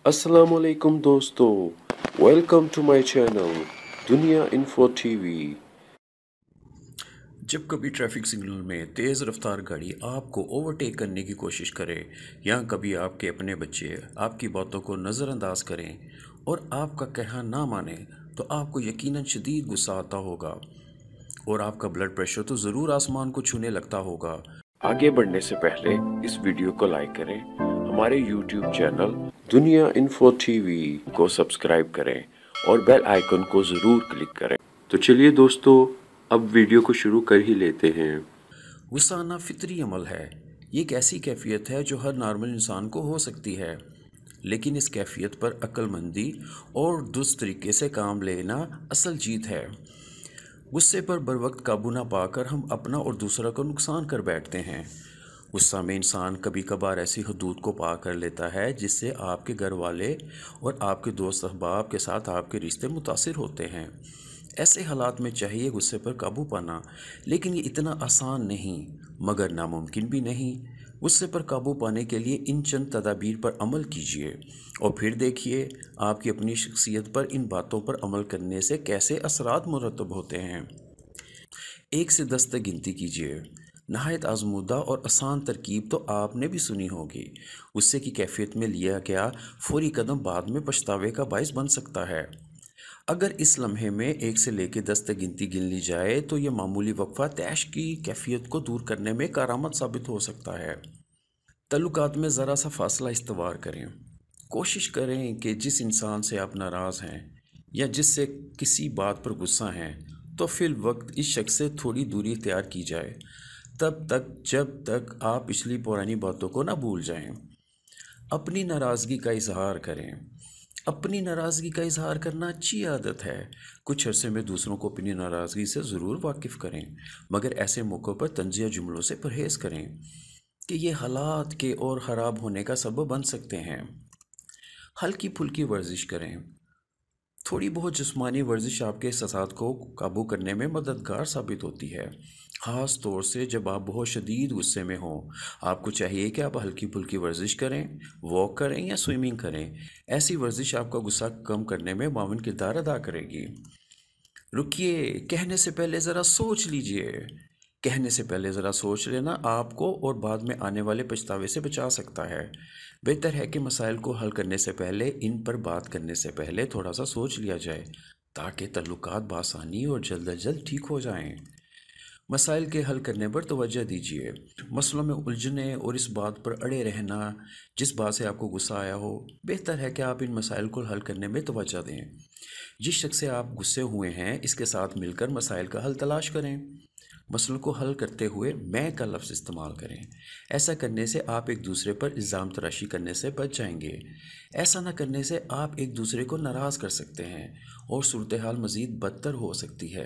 अस्सलाम वालेकुम दोस्तों, वेलकम टू माय चैनल दुनिया इन्फो टीवी। जब कभी ट्रैफिक सिग्नल में तेज़ रफ्तार गाड़ी आपको ओवरटेक करने की कोशिश करे या कभी आपके अपने बच्चे आपकी बातों को नज़रअंदाज करें और आपका कहना ना माने, तो आपको यकीनन शदीद गुस्सा आता होगा और आपका ब्लड प्रेशर तो ज़रूर आसमान को छूने लगता होगा। आगे बढ़ने से पहले इस वीडियो को लाइक करें, हमारे YouTube चैनल दुनिया इन्फो टीवी को सब्सक्राइब करें और बेल आइकन को ज़रूर क्लिक करें। तो चलिए दोस्तों, अब वीडियो को शुरू कर ही लेते हैं। गुस्सा आना फितरी अमल है। ये एक ऐसी कैफियत है जो हर नॉर्मल इंसान को हो सकती है, लेकिन इस कैफियत पर अक्लमंदी और दुरुस्त तरीके से काम लेना असल जीत है। गुस्से पर बरवक्त काबू ना पाकर हम अपना और दूसरा को नुकसान कर बैठते हैं। गुस्सा में इंसान कभी कभार ऐसी हदूद को पार कर लेता है जिससे आपके घर वाले और आपके दोस्त अहबाब के साथ आपके रिश्ते मुतासिर होते हैं। ऐसे हालात में चाहिए गुस्से पर काबू पाना, लेकिन ये इतना आसान नहीं मगर नामुमकिन भी नहीं। गुस्से पर काबू पाने के लिए इन चंद तदाबीर पर अमल कीजिए और फिर देखिए आपकी अपनी शख्सियत पर इन बातों पर अमल करने से कैसे असरात मुरतब होते हैं। 1 से 10 तक गिनती कीजिए। नहायत आजमूदा और आसान तरकीब तो आपने भी सुनी होगी। गुस्से की कैफियत में लिया गया फौरी कदम बाद में पछतावे का बायस बन सकता है। अगर इस लम्हे में 1 से लेकर 10 तक गिनती गिन ली जाए तो यह मामूली वक्फा तैश की कैफियत को दूर करने में कारआमद साबित हो सकता है। तल्लुकात में ज़रा सा फासला इख्तियार करें। कोशिश करें कि जिस इंसान से आप नाराज़ हैं या जिससे किसी बात पर गुस्सा हैं, तो फिल वक्त इस शख्स से थोड़ी दूरी इख्तियार की जाए, तब तक जब तक आप पिछली पुरानी बातों को ना भूल जाएं। अपनी नाराज़गी का इजहार करें। अपनी नाराज़गी का इजहार करना अच्छी आदत है। कुछ अरसे में दूसरों को अपनी नाराज़गी से ज़रूर वाकिफ़ करें, मगर ऐसे मौक़ों पर तंज़िया जुमलों से परहेज़ करें कि ये हालात के और ख़राब होने का सबब बन सकते हैं। हल्की फुल्की वर्जिश करें। थोड़ी बहुत जिस्मानी वर्जिश आपके एहसासात को काबू करने में मददगार साबित होती है, ख़ास तौर से जब आप बहुत शदीद गुस्से में हों। आपको चाहिए कि आप हल्की फुल्की वर्जिश करें, वॉक करें या स्विमिंग करें। ऐसी वर्जिश आपका गुस्सा कम करने में मावन किरदार अदा करेगी। रुकिए, कहने से पहले ज़रा सोच लीजिए। कहने से पहले ज़रा सोच लेना आपको और बाद में आने वाले पछतावे से बचा सकता है। बेहतर है कि मसाइल को हल करने से पहले, इन पर बात करने से पहले थोड़ा सा सोच लिया जाए, ताकि तल्लुकात बासानी और जल्द अज जल्द ठीक हो जाएं। मसाइल के हल करने पर तवज्जो दीजिए। मसलों में उलझने और इस बात पर अड़े रहना जिस बात से आपको गुस्सा आया हो, बेहतर है कि आप इन मसाइल को हल करने में तवज्जो दें। जिस शख्स से आप गुस्से हुए हैं, इसके साथ मिलकर मसाइल का हल तलाश करें। मसलों को हल करते हुए मैं का लफ्ज़ इस्तेमाल करें। ऐसा करने से आप एक दूसरे पर इल्ज़ाम तराशी करने से बच जाएंगे। ऐसा न करने से आप एक दूसरे को नाराज़ कर सकते हैं और सूरत हाल मज़ीद बदतर हो सकती है।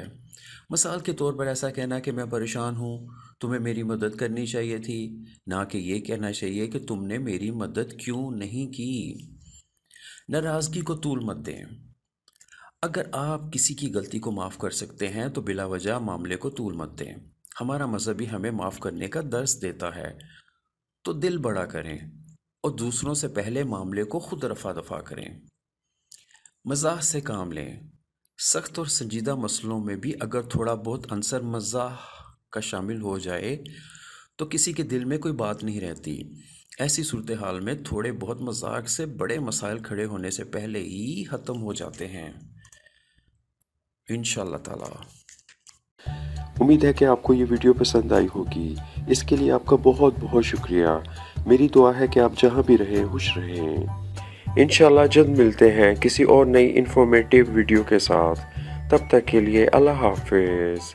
मिसाल के तौर पर ऐसा कहना कि मैं परेशान हूँ, तुम्हें मेरी मदद करनी चाहिए थी, ना कि ये कहना चाहिए कि तुमने मेरी मदद क्यों नहीं की। नाराज़गी को तूल मत दें। अगर आप किसी की गलती को माफ़ कर सकते हैं तो बिला वजह मामले को तूल मत दें। हमारा मज़हब भी हमें माफ़ करने का दर्स देता है, तो दिल बड़ा करें और दूसरों से पहले मामले को खुद रफा दफा करें। मज़ाह से काम लें। सख्त और संजीदा मसलों में भी अगर थोड़ा बहुत अंसर मज़ाह का शामिल हो जाए तो किसी के दिल में कोई बात नहीं रहती। ऐसी सूरत हाल में थोड़े बहुत मजाक से बड़े मसाइल खड़े होने से पहले ही ख़त्म हो जाते हैं, इंशाअल्लाह ताला। उम्मीद है कि आपको ये वीडियो पसंद आई होगी। इसके लिए आपका बहुत बहुत शुक्रिया। मेरी दुआ है कि आप जहाँ भी रहें खुश रहें। इंशाल्लाह जल्द मिलते हैं किसी और नई इन्फॉर्मेटिव वीडियो के साथ। तब तक के लिए अल्लाह हाफिज़।